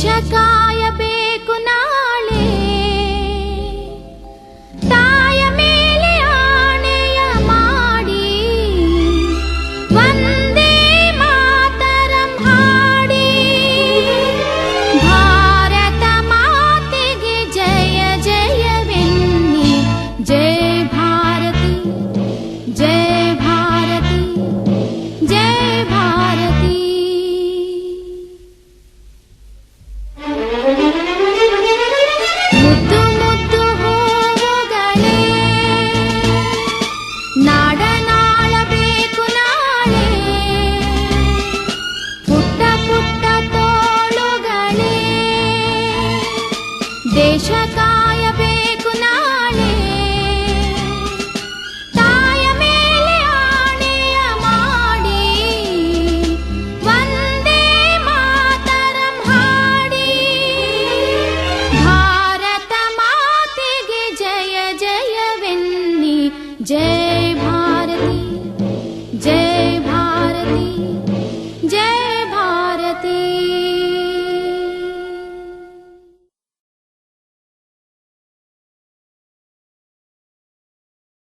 ದೇಶ ಕಾಯಬೇಕು ನಾಳೆ, ತಾಯ ಮೇಲೆ ಆಣೆಯ ಮಾಡಿ ವಂದೇ ಮಾತರಂ ಹಾಡಿ, ಭಾರತ ಮಾತೆಗೆ ಜಯ ಜಯವೆನ್ನಿ, ಜಯ ಭಾರತಿ ಜಯ ಭಾರತಿ ಜಯ ಭಾರತಿ. ಮುದ್ದು ಮುದ್ದು ಹೂವುಗಳೇ ನಾಡನಾಳಬೇಕು ನಾಳೆ, ಪುಟ್ಟ ಪುಟ್ಟ ತೋಳುಗಳೇ ದೇಶ